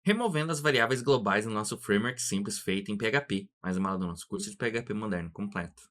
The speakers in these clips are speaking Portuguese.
Removendo as variáveis globais no nosso framework simples feito em PHP. Mais uma aula do nosso curso de PHP moderno completo.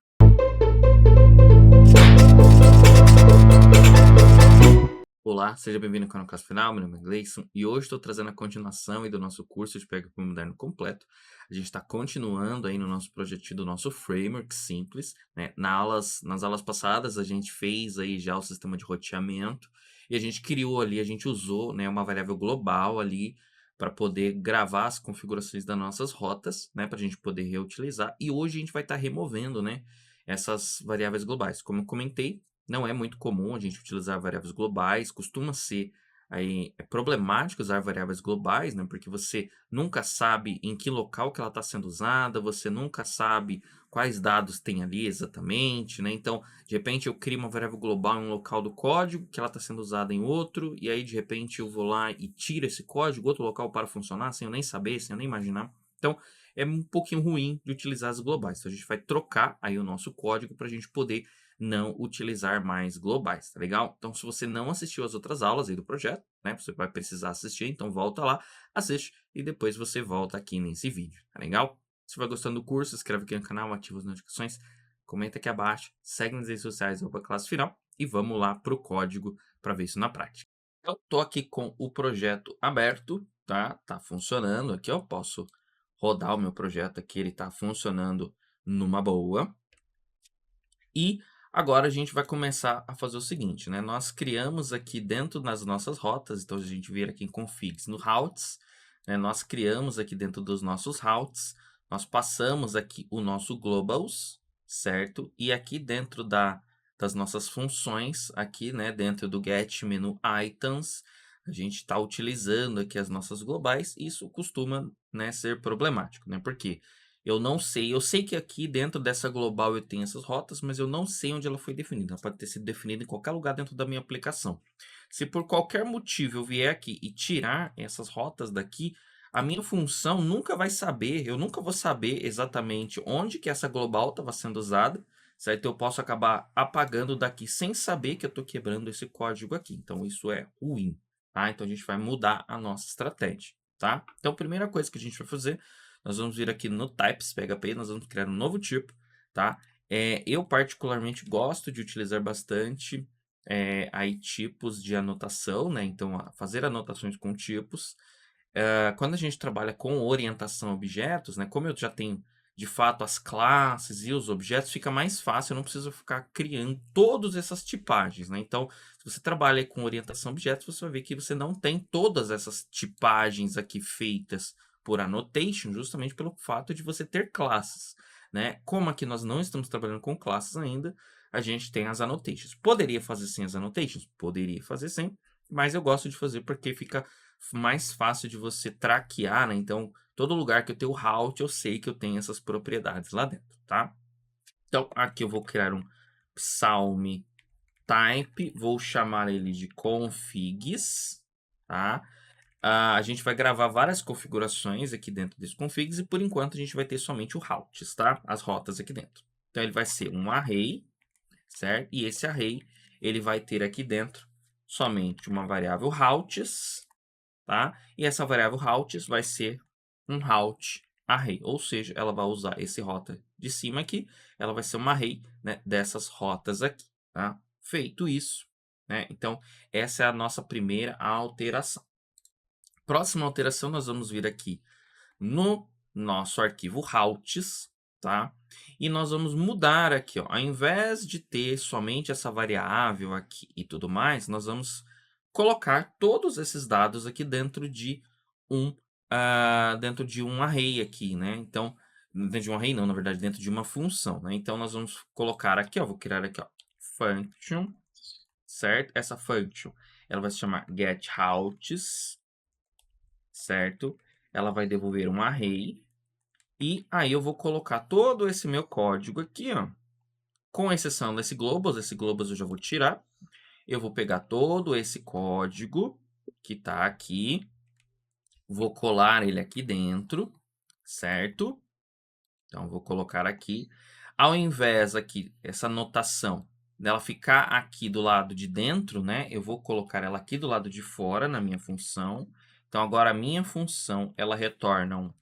Olá, seja bem-vindo ao canal Caso Final, meu nome é Gleison e hoje estou trazendo a continuação aí do nosso curso de PHP moderno completo. A gente está continuando aí no nosso projetinho do nosso framework simples, né? Nas aulas passadas a gente fez aí já o sistema de roteamento e a gente criou ali, a gente usou, né, uma variável global ali para poder gravar as configurações das nossas rotas, né, para a gente poder reutilizar. E hoje a gente vai estar removendo, né, essas variáveis globais. Como eu comentei, não é muito comum a gente utilizar variáveis globais, costuma ser aí, problemático usar variáveis globais, né? Porque você nunca sabe em que local que ela está sendo usada, você nunca sabe quais dados tem ali exatamente, né? Então, de repente eu crio uma variável global em um local do código, que ela está sendo usada em outro, e aí de repente eu vou lá e tiro esse código, outro local para funcionar, sem eu nem saber, sem eu nem imaginar. Então, é um pouquinho ruim de utilizar as globais. Então, a gente vai trocar aí o nosso código para a gente poder não utilizar mais globais, tá legal? Então, se você não assistiu as outras aulas aí do projeto, né, você vai precisar assistir, então volta lá, assiste e depois você volta aqui nesse vídeo, tá legal? Se vai gostando do curso, se inscreve aqui no canal, ativa as notificações, comenta aqui abaixo, segue nas redes sociais, classe final e vamos lá pro código para ver isso na prática. Eu tô aqui com o projeto aberto, tá? Tá funcionando aqui, eu posso rodar o meu projeto aqui, ele tá funcionando numa boa. E agora a gente vai começar a fazer o seguinte, né? Nós criamos aqui dentro das nossas rotas, então a gente vir aqui em configs no routes, né? Nós criamos aqui dentro dos nossos routes, nós passamos aqui o nosso globals, certo? E aqui dentro das nossas funções, aqui, né, dentro do get menu items, a gente está utilizando aqui as nossas globais, e isso costuma, né, ser problemático, né? Porque eu sei que aqui dentro dessa global eu tenho essas rotas, mas eu não sei onde ela foi definida. Ela pode ter sido definida em qualquer lugar dentro da minha aplicação. Se por qualquer motivo eu vier aqui e tirar essas rotas daqui, a minha função nunca vai saber, eu nunca vou saber exatamente onde que essa global estava sendo usada, certo? Eu posso acabar apagando daqui sem saber que eu estou quebrando esse código aqui. Então isso é ruim, tá? Então a gente vai mudar a nossa estratégia, tá? Então a primeira coisa que a gente vai fazer, nós vamos vir aqui no types PHP, nós vamos criar um novo tipo, tá? Eu particularmente gosto de utilizar bastante aí tipos de anotação, né? Então, fazer anotações com tipos. Quando a gente trabalha com orientação a objetos, né? Como eu já tenho de fato as classes e os objetos, fica mais fácil, eu não preciso ficar criando todas essas tipagens, né? Então, se você trabalha com orientação a objetos, você vai ver que você não tem todas essas tipagens aqui feitas por annotation, justamente pelo fato de você ter classes, né? Como aqui nós não estamos trabalhando com classes ainda, a gente tem as annotations. Poderia fazer sem as annotations? Poderia fazer sem, mas eu gosto de fazer porque fica mais fácil de você traquear, né? Então, todo lugar que eu tenho route, eu sei que eu tenho essas propriedades lá dentro, tá? Então, aqui eu vou criar um psalm type, vou chamar ele de configs, tá? A gente vai gravar várias configurações aqui dentro desse configs e por enquanto a gente vai ter somente o routes, tá? As rotas aqui dentro. Então, ele vai ser um array, certo? E esse array, ele vai ter aqui dentro somente uma variável routes, tá? E essa variável routes vai ser um route array, ou seja, ela vai usar esse rota de cima aqui, ela vai ser uma array, né, dessas rotas aqui, tá? Feito isso, né? Então, essa é a nossa primeira alteração. Próxima alteração, nós vamos vir aqui no nosso arquivo routes, tá? E nós vamos mudar aqui, ó, ao invés de ter somente essa variável aqui e tudo mais, nós vamos colocar todos esses dados aqui dentro de um array aqui, né? Então, dentro de um array não, na verdade, dentro de uma função, né? Então, nós vamos colocar aqui, ó, vou criar aqui, ó, function, certo? Essa function, ela vai se chamar getRoutes, certo? Ela vai devolver um array, e aí eu vou colocar todo esse meu código aqui, ó, com exceção desse globals eu já vou tirar. Eu vou pegar todo esse código que está aqui, vou colar ele aqui dentro, certo? Então, vou colocar aqui. Ao invés aqui, essa notação dela ficar aqui do lado de dentro, né? Eu vou colocar ela aqui do lado de fora na minha função. Então, agora a minha função, ela retorna um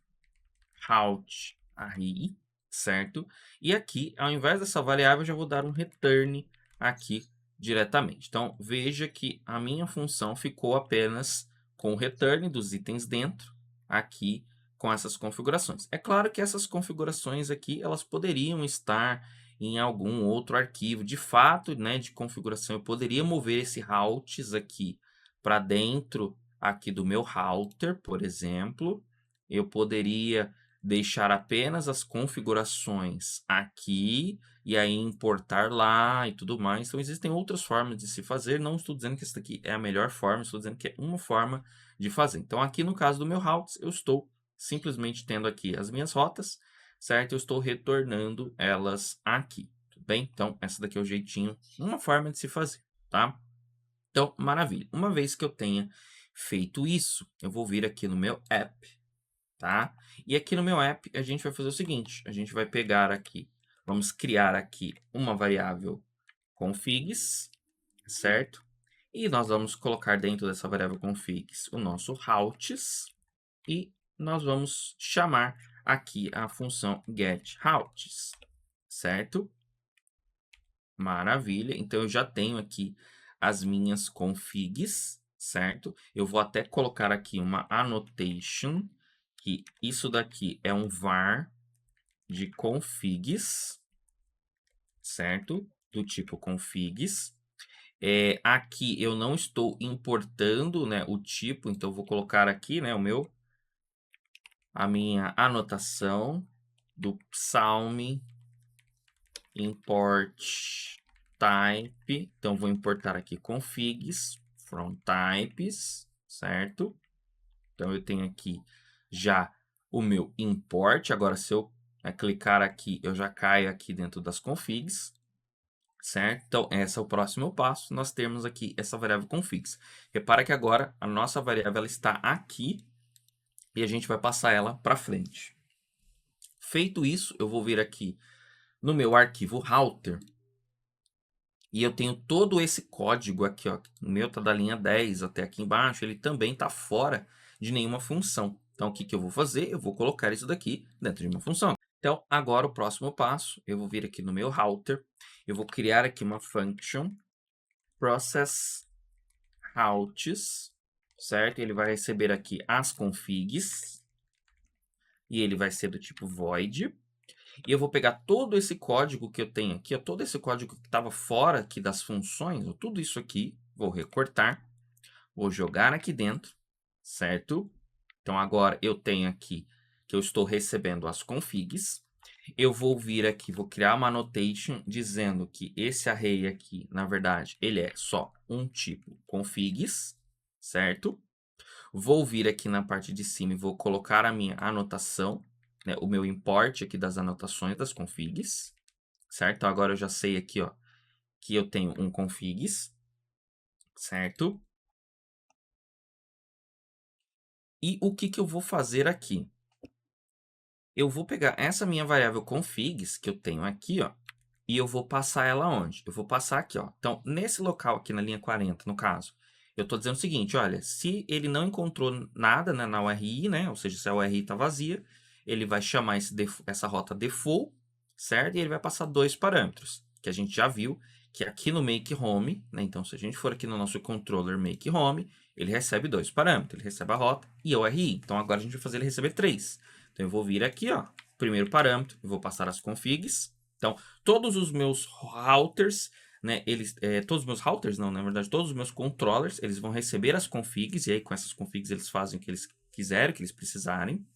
route array, certo? E aqui, ao invés dessa variável, eu já vou dar um return aqui diretamente. Então, veja que a minha função ficou apenas com o return dos itens dentro, aqui com essas configurações. É claro que essas configurações aqui, elas poderiam estar em algum outro arquivo. De fato, né, de configuração, eu poderia mover esse routes aqui para dentro aqui do meu router, por exemplo. Eu poderia deixar apenas as configurações aqui e aí importar lá e tudo mais. Então, existem outras formas de se fazer. Não estou dizendo que essa daqui é a melhor forma, estou dizendo que é uma forma de fazer. Então, aqui no caso do meu routes, eu estou simplesmente tendo aqui as minhas rotas, certo? Eu estou retornando elas aqui, tudo bem? Então, essa daqui é o jeitinho, uma forma de se fazer, tá? Então, maravilha. Uma vez que eu tenha feito isso, eu vou vir aqui no meu app, tá? E aqui no meu app, a gente vai fazer o seguinte, a gente vai pegar aqui, vamos criar aqui uma variável configs, certo? E nós vamos colocar dentro dessa variável configs o nosso routes e nós vamos chamar aqui a função getRoutes, certo? Maravilha. Então, eu já tenho aqui as minhas configs, certo? Eu vou até colocar aqui uma annotation, que isso daqui é um var de configs, certo? Do tipo configs. Aqui eu não estou importando, né, o tipo, então eu vou colocar aqui, né, a minha anotação do Psalm import type. Então, vou importar aqui configs from types, certo? Então, eu tenho aqui já o meu import. Agora, se eu clicar aqui, eu já caio aqui dentro das configs, certo? Então, esse é o próximo passo. Nós temos aqui essa variável configs. Repara que agora a nossa variável ela está aqui e a gente vai passar ela para frente. Feito isso, eu vou vir aqui no meu arquivo router e eu tenho todo esse código aqui, ó. O meu tá da linha 10 até aqui embaixo, ele também está fora de nenhuma função. Então, o que que eu vou fazer? Eu vou colocar isso daqui dentro de uma função. Então, agora o próximo passo, eu vou vir aqui no meu router, eu vou criar aqui uma function process routes, certo? Ele vai receber aqui as configs e ele vai ser do tipo void. E eu vou pegar todo esse código que eu tenho aqui, ó, todo esse código que estava fora aqui das funções, ó, tudo isso aqui, vou recortar, vou jogar aqui dentro, certo? Então, agora eu tenho aqui que eu estou recebendo as configs. Eu vou vir aqui, vou criar uma annotation dizendo que esse array aqui, na verdade, ele é só um tipo configs, certo? Vou vir aqui na parte de cima e vou colocar a minha anotação, né, o meu import aqui das anotações das configs, certo? Então, agora eu já sei aqui, ó, que eu tenho um configs, certo? E o que que eu vou fazer aqui? Eu vou pegar essa minha variável configs que eu tenho aqui, ó, e eu vou passar ela onde? Eu vou passar aqui, ó. Então, nesse local aqui na linha 40, no caso, eu estou dizendo o seguinte, olha, se ele não encontrou nada, né, na URI, né, ou seja, se a URI está vazia, ele vai chamar essa rota default, certo? E ele vai passar dois parâmetros, que a gente já viu, que é aqui no make home, né? Então, se a gente for aqui no nosso controller make home, ele recebe dois parâmetros, ele recebe a rota e a URI. Então, agora a gente vai fazer ele receber três. Então, eu vou vir aqui, ó, primeiro parâmetro, eu vou passar as configs. Então, todos os meus routers, né, todos os meus routers, não, na verdade, todos os meus controllers, eles vão receber as configs, e aí com essas configs eles fazem o que eles quiserem, o que eles precisarem.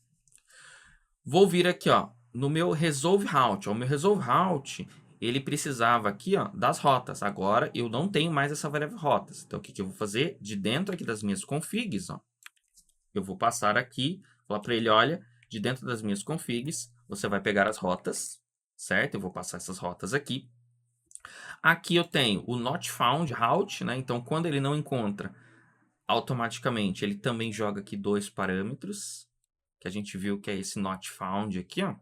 Vou vir aqui, ó, no meu resolve route. O meu resolve route, ele precisava aqui, ó, das rotas. Agora, eu não tenho mais essa variável rotas. Então, o que que eu vou fazer? De dentro aqui das minhas configs, ó, eu vou passar aqui, falar para ele, olha, de dentro das minhas configs, você vai pegar as rotas, certo? Eu vou passar essas rotas aqui. Aqui eu tenho o not found route, né? Então, quando ele não encontra, automaticamente ele também joga aqui dois parâmetros, que a gente viu que é esse not found aqui, ó.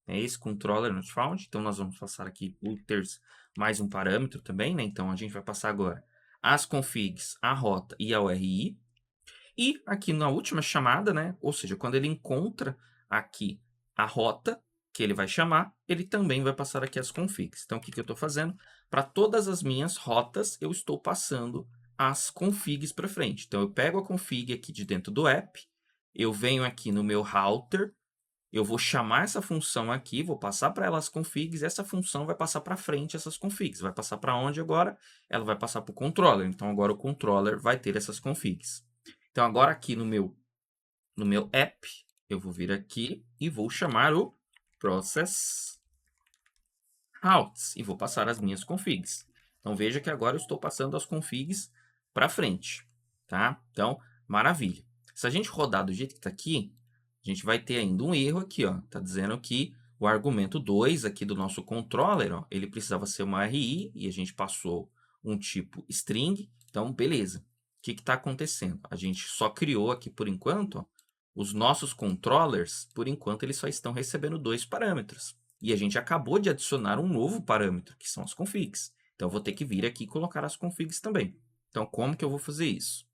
É esse controller not found. Então, nós vamos passar aqui uters mais um parâmetro também, né? Então, a gente vai passar agora as configs, a rota e a URI. E aqui na última chamada, né, ou seja, quando ele encontra aqui a rota que ele vai chamar, ele também vai passar aqui as configs. Então, o que que eu estou fazendo? Para todas as minhas rotas, eu estou passando as configs para frente. Então, eu pego a config aqui de dentro do app, eu venho aqui no meu router, eu vou chamar essa função aqui, vou passar para ela as configs, e essa função vai passar para frente essas configs. Vai passar para onde agora? Ela vai passar para o controller. Então, agora o controller vai ter essas configs. Então, agora aqui no meu app, eu vou vir aqui e vou chamar o process routes e vou passar as minhas configs. Então, veja que agora eu estou passando as configs para frente, tá? Então, maravilha. Se a gente rodar do jeito que está aqui, a gente vai ter ainda um erro aqui, ó. Tá dizendo que o argumento 2 aqui do nosso controller, ó, ele precisava ser uma RI e a gente passou um tipo string. Então, beleza. O que está acontecendo? A gente só criou aqui, por enquanto, ó, os nossos controllers, por enquanto, eles só estão recebendo 2 parâmetros. E a gente acabou de adicionar um novo parâmetro, que são as configs. Então, eu vou ter que vir aqui e colocar as configs também. Então, como que eu vou fazer isso?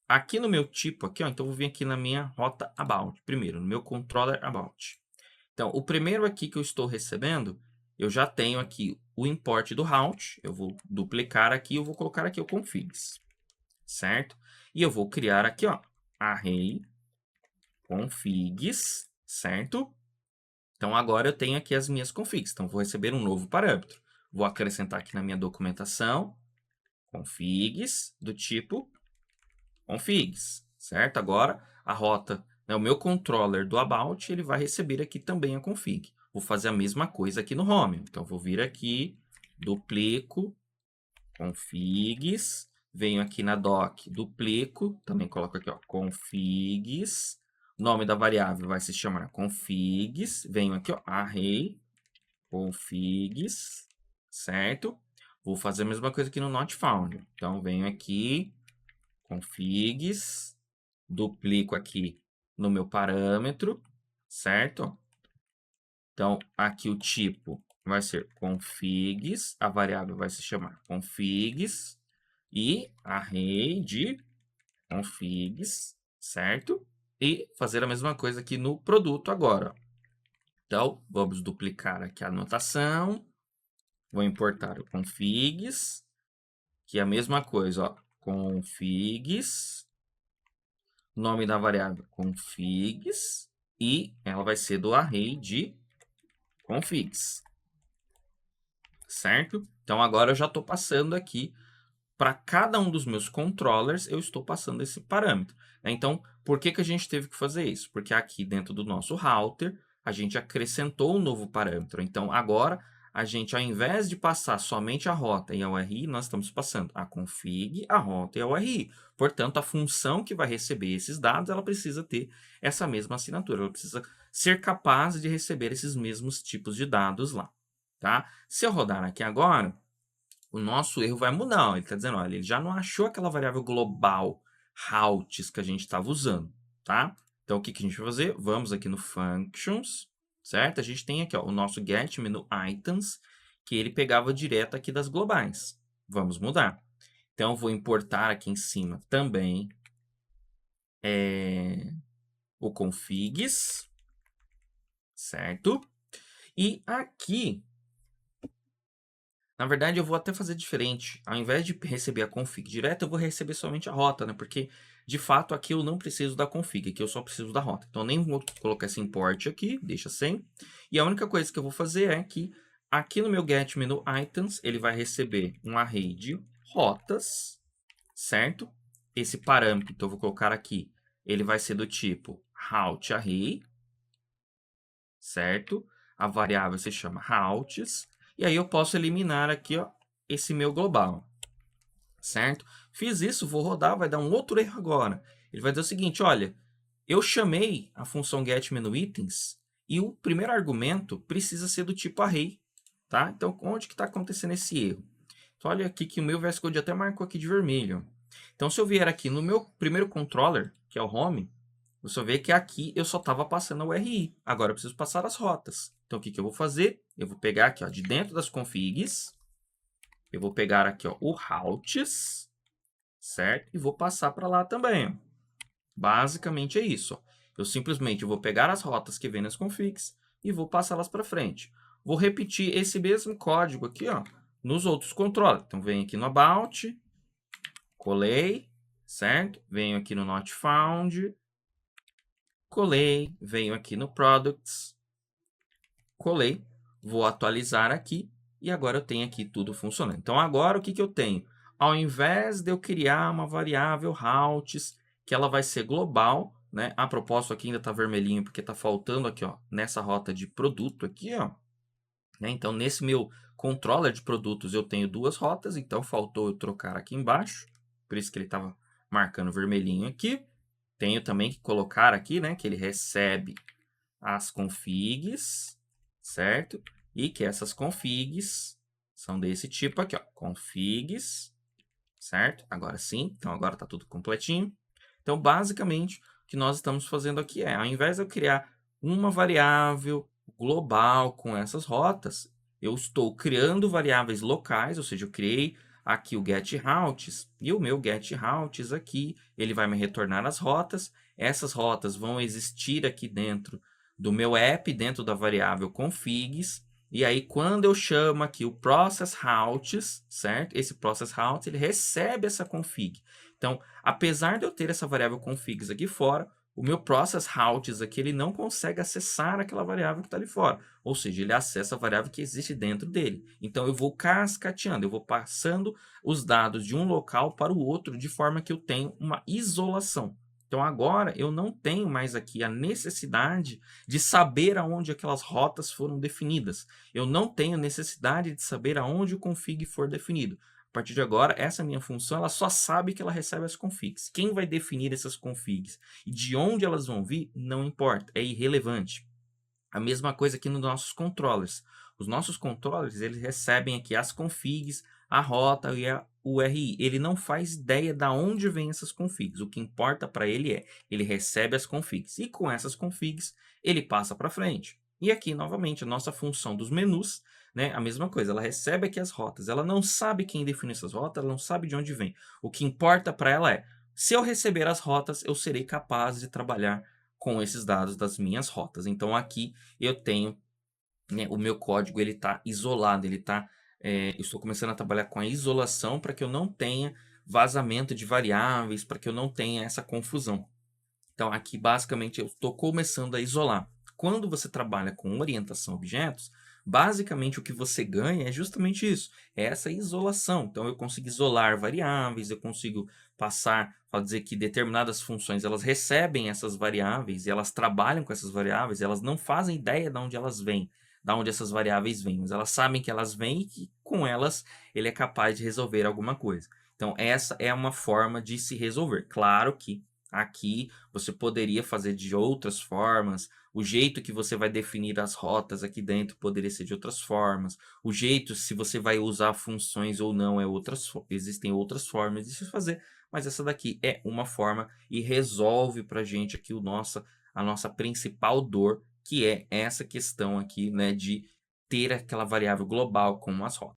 Aqui no meu tipo, aqui, ó, então eu vou vir aqui na minha rota about, primeiro, no meu controller about. Então, o primeiro aqui que eu estou recebendo, eu já tenho aqui o import do route, eu vou duplicar aqui, eu vou colocar aqui o configs, certo? E eu vou criar aqui, ó, array configs, certo? Então, agora eu tenho aqui as minhas configs. Então, vou receber um novo parâmetro. Vou acrescentar aqui na minha documentação configs do tipo configs, certo? Agora, a rota, né, o meu controller do about, ele vai receber aqui também a config. Vou fazer a mesma coisa aqui no home. Então, vou vir aqui, duplico configs, venho aqui na doc, duplico, também coloco aqui, ó, configs, nome da variável vai se chamar configs, venho aqui, ó, array configs, certo? Vou fazer a mesma coisa aqui no not found. Então, venho aqui, configs, duplico aqui no meu parâmetro, certo? Então, aqui o tipo vai ser configs, a variável vai se chamar configs e array de configs, certo? E fazer a mesma coisa aqui no produto agora. Então, vamos duplicar aqui a anotação, vou importar o configs, que é a mesma coisa, ó, configs, nome da variável configs, e ela vai ser do array de configs, certo? Então, agora eu já estou passando aqui para cada um dos meus controllers, eu estou passando esse parâmetro. Então, por que que a gente teve que fazer isso? Porque aqui dentro do nosso router, a gente acrescentou um novo parâmetro. Então, agora, a gente, ao invés de passar somente a rota e a URI, nós estamos passando a config, a rota e a URI. Portanto, a função que vai receber esses dados, ela precisa ter essa mesma assinatura. Ela precisa ser capaz de receber esses mesmos tipos de dados lá. Tá? Se eu rodar aqui agora, o nosso erro vai mudar. Ele está dizendo, olha, ele já não achou aquela variável global routes que a gente estava usando, tá? Então, o que, que a gente vai fazer? Vamos aqui no functions, certo? A gente tem aqui, ó, o nosso get menu items, que ele pegava direto aqui das globais. Vamos mudar. Então, eu vou importar aqui em cima também o configs, certo? E aqui, na verdade, eu vou até fazer diferente. Ao invés de receber a config direto, eu vou receber somente a rota, né? Porque, de fato, aqui eu não preciso da config, aqui eu só preciso da rota. Então, eu nem vou colocar esse import aqui, deixa sem. E a única coisa que eu vou fazer é que, aqui no meu get menu items, ele vai receber um array de rotas, certo? Esse parâmetro, então, eu vou colocar aqui, ele vai ser do tipo route array, certo? A variável se chama routes. E aí eu posso eliminar aqui, ó, esse meu global, certo? Fiz isso, vou rodar, vai dar um outro erro agora. Ele vai dizer o seguinte, olha, eu chamei a função getMenuItens e o primeiro argumento precisa ser do tipo array, tá? Então, onde que está acontecendo esse erro? Então, olha aqui que o meu VS Code até marcou aqui de vermelho. Então, se eu vier aqui no meu primeiro controller, que é o home, você vê que aqui eu só estava passando a URI. Agora eu preciso passar as rotas. Então, o que, que eu vou fazer? Eu vou pegar aqui, ó, de dentro das configs, eu vou pegar aqui, ó, o routes, certo? E vou passar para lá também. Ó. Basicamente é isso. Ó. Eu simplesmente vou pegar as rotas que vem nas configs e vou passá-las para frente. Vou repetir esse mesmo código aqui, ó, nos outros controles. Então, venho aqui no About, colei, certo? Venho aqui no Not Found, colei, venho aqui no Products, colei, vou atualizar aqui e agora eu tenho aqui tudo funcionando. Então, agora o que eu tenho? Ao invés de eu criar uma variável routes, que ela vai ser global, né? A propósito, aqui ainda está vermelhinho porque está faltando aqui, ó, nessa rota de produto aqui, ó. Né? Então, nesse meu controller de produtos eu tenho duas rotas, então faltou eu trocar aqui embaixo, por isso que ele estava marcando vermelhinho aqui. Tenho também que colocar aqui, né, que ele recebe as configs, certo? E que essas configs são desse tipo aqui, ó, configs, certo? Agora sim, então agora está tudo completinho. Então, basicamente, o que nós estamos fazendo aqui é, ao invés de eu criar uma variável global com essas rotas, eu estou criando variáveis locais, ou seja, eu criei aqui o getRoutes, e o meu getRoutes aqui, ele vai me retornar as rotas. Essas rotas vão existir aqui dentro do meu app, dentro da variável configs, e aí quando eu chamo aqui o processRoutes, certo? Esse processRoutes, ele recebe essa config. Então, apesar de eu ter essa variável configs aqui fora, o meu processRoutes aqui, ele não consegue acessar aquela variável que está ali fora. Ou seja, ele acessa a variável que existe dentro dele. Então, eu vou cascateando, eu vou passando os dados de um local para o outro, de forma que eu tenho uma isolação. Então, agora, eu não tenho mais aqui a necessidade de saber aonde aquelas rotas foram definidas. Eu não tenho necessidade de saber aonde o config for definido. A partir de agora, essa minha função, ela só sabe que ela recebe as configs. Quem vai definir essas configs e de onde elas vão vir, não importa, é irrelevante. A mesma coisa aqui nos nossos controllers. Os nossos controllers, eles recebem aqui as configs, a rota e a URI. Ele não faz ideia de onde vem essas configs. O que importa para ele é, ele recebe as configs. E com essas configs, ele passa para frente. E aqui, novamente, a nossa função dos menus, né, a mesma coisa. Ela recebe aqui as rotas. Ela não sabe quem define essas rotas, ela não sabe de onde vem. O que importa para ela é, se eu receber as rotas, eu serei capaz de trabalhar com esses dados das minhas rotas. Então, aqui eu tenho, né, o meu código, ele está isolado, ele está, eu estou começando a trabalhar com a isolação para que eu não tenha vazamento de variáveis, para que eu não tenha essa confusão. Então, aqui, basicamente, eu estou começando a isolar. Quando você trabalha com orientação a objetos, basicamente o que você ganha é justamente isso, é essa isolação. Então, eu consigo isolar variáveis, eu consigo passar a dizer que determinadas funções elas recebem essas variáveis e elas trabalham com essas variáveis, elas não fazem ideia de onde elas vêm, de onde essas variáveis vêm, mas elas sabem que elas vêm e que com elas ele é capaz de resolver alguma coisa. Então, essa é uma forma de se resolver. Claro que aqui você poderia fazer de outras formas, o jeito que você vai definir as rotas aqui dentro poderia ser de outras formas, o jeito se você vai usar funções ou não existem outras formas de se fazer, mas essa daqui é uma forma e resolve para a gente aqui a nossa principal dor, que é essa questão aqui, né, de ter aquela variável global como as rotas.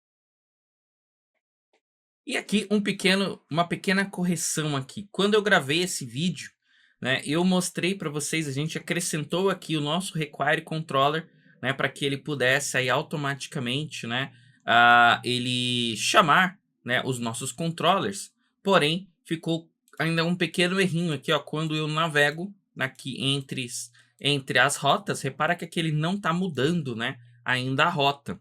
E aqui uma pequena correção aqui. Quando eu gravei esse vídeo, né, eu mostrei para vocês, a gente acrescentou aqui o nosso Require Controller, né, para que ele pudesse aí automaticamente, né, ele chamar, né, os nossos controllers. Porém, ficou ainda um pequeno errinho aqui, ó, quando eu navego aqui entre as rotas, repara que aqui ele não está mudando, né, ainda a rota.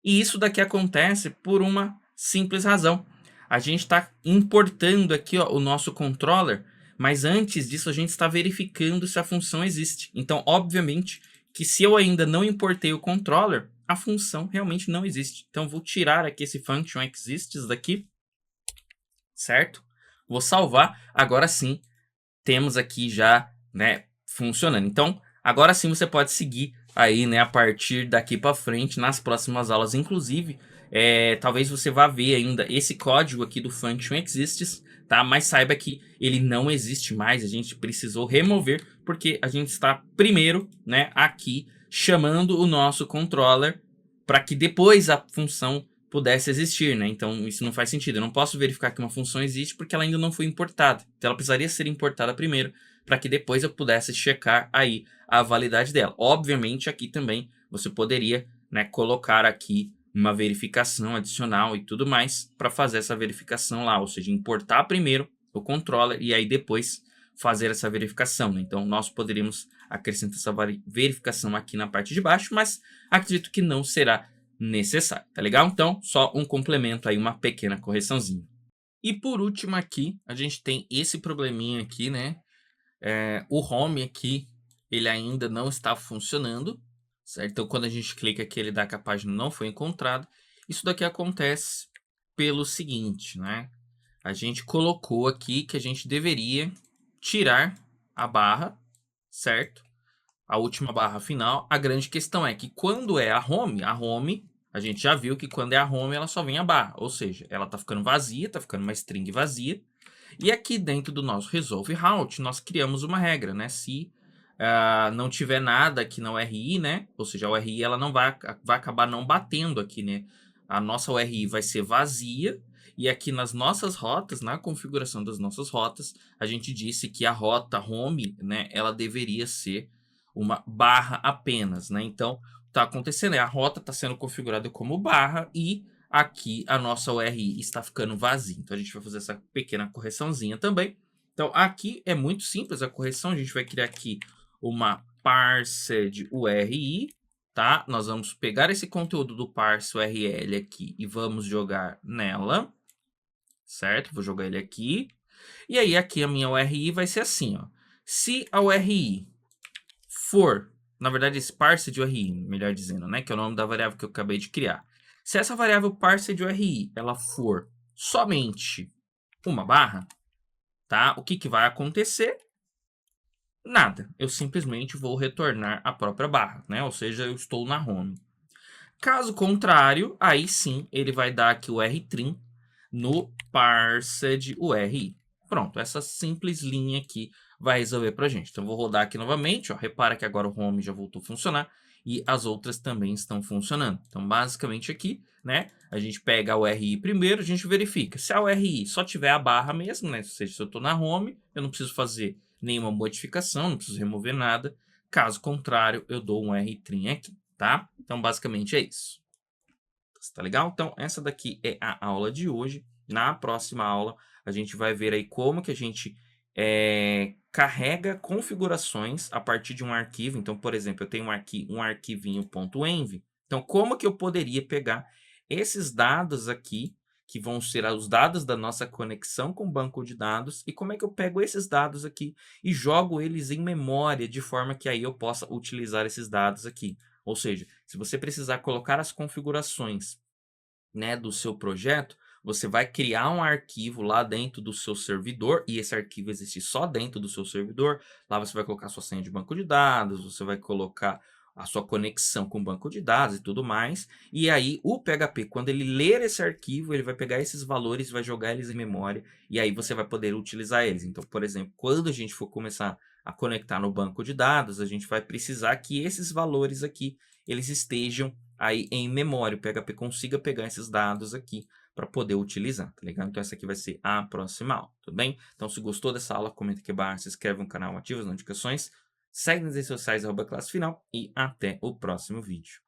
E isso daqui acontece por uma simples razão. A gente está importando aqui, ó, o nosso controller, mas antes disso a gente está verificando se a função existe. Então, obviamente, que se eu ainda não importei o controller, a função realmente não existe. Então, vou tirar aqui esse function exists daqui, certo? Vou salvar. Agora sim, temos aqui já, né, funcionando. Então, agora sim você pode seguir aí, né, a partir daqui para frente nas próximas aulas. Inclusive, talvez você vá ver ainda esse código aqui do function exists, tá? Mas saiba que ele não existe mais. A gente precisou remover porque a gente está primeiro, né, aqui chamando o nosso controller para que depois a função pudesse existir, né? Então isso não faz sentido. Eu não posso verificar que uma função existe porque ela ainda não foi importada. Então ela precisaria ser importada primeiro para que depois eu pudesse checar aí a validade dela. Obviamente, aqui também você poderia, né, colocar aqui uma verificação adicional e tudo mais para fazer essa verificação lá, ou seja, importar primeiro o controller e aí depois fazer essa verificação, né? Então, nós poderíamos acrescentar essa verificação aqui na parte de baixo, mas acredito que não será necessário, tá legal? Então, só um complemento aí, uma pequena correçãozinha. E por último aqui, a gente tem esse probleminha aqui, né? O home aqui, ele ainda não está funcionando, certo? Então, quando a gente clica aqui, ele dá que a página não foi encontrada. Isso daqui acontece pelo seguinte, né? A gente colocou aqui que a gente deveria tirar a barra, certo? A última barra final. A grande questão é que quando é a home, a gente já viu que quando é a home ela só vem a barra, ou seja, ela tá ficando vazia, tá ficando uma string vazia. E aqui dentro do nosso resolve route, nós criamos uma regra, né? Se não tiver nada aqui na URI, né? Ou seja, a URI ela não vai acabar não batendo aqui, né? A nossa URI vai ser vazia. E aqui nas nossas rotas, na configuração das nossas rotas, a gente disse que a rota home, né? Ela deveria ser uma barra apenas, né? Então, tá acontecendo, a rota está sendo configurada como barra e aqui a nossa URI está ficando vazia. Então, a gente vai fazer essa pequena correçãozinha também. Então, aqui é muito simples a correção. A gente vai criar aqui uma parsed URI, tá? Nós vamos pegar esse conteúdo do parse URL aqui e vamos jogar nela, certo? Vou jogar ele aqui. E aí, aqui a minha URI vai ser assim, ó. Se a URI for, na verdade, esse parsed URI, melhor dizendo, né? Que é o nome da variável que eu acabei de criar. Se essa variável parsed URI, ela for somente uma barra, tá? O que que vai acontecer? Nada. Eu simplesmente vou retornar a própria barra, né? Ou seja, eu estou na home. Caso contrário, aí sim, ele vai dar aqui o rtrim no parsed URI. Pronto, essa simples linha aqui vai resolver pra gente. Então, vou rodar aqui novamente, ó. Repara que agora o home já voltou a funcionar e as outras também estão funcionando. Então, basicamente aqui, né, a gente pega a URI primeiro, a gente verifica. Se a URI só tiver a barra mesmo, né, ou seja, se eu estou na home, eu não preciso fazer nenhuma modificação, não preciso remover nada. Caso contrário, eu dou um rtrim aqui, tá? Então, basicamente é isso. Tá legal? Então, essa daqui é a aula de hoje. Na próxima aula, a gente vai ver aí como que a gente carrega configurações a partir de um arquivo. Então, por exemplo, eu tenho um arquivinho .env. Então, como que eu poderia pegar esses dados aqui, que vão ser os dados da nossa conexão com o banco de dados, e como é que eu pego esses dados aqui e jogo eles em memória, de forma que aí eu possa utilizar esses dados aqui. Ou seja, se você precisar colocar as configurações, né, do seu projeto, você vai criar um arquivo lá dentro do seu servidor, e esse arquivo existe só dentro do seu servidor. Lá você vai colocar sua senha de banco de dados, você vai colocar a sua conexão com o banco de dados e tudo mais. E aí o PHP, quando ele ler esse arquivo, ele vai pegar esses valores e vai jogar eles em memória, e aí você vai poder utilizar eles. Então, por exemplo, quando a gente for começar a conectar no banco de dados, a gente vai precisar que esses valores aqui, eles estejam aí em memória, o PHP consiga pegar esses dados aqui para poder utilizar, tá ligado? Então essa aqui vai ser a próxima aula, tudo bem? Então se gostou dessa aula, comenta aqui abaixo, se inscreve no canal, ativa as notificações, segue nas redes sociais, @classefinal e até o próximo vídeo.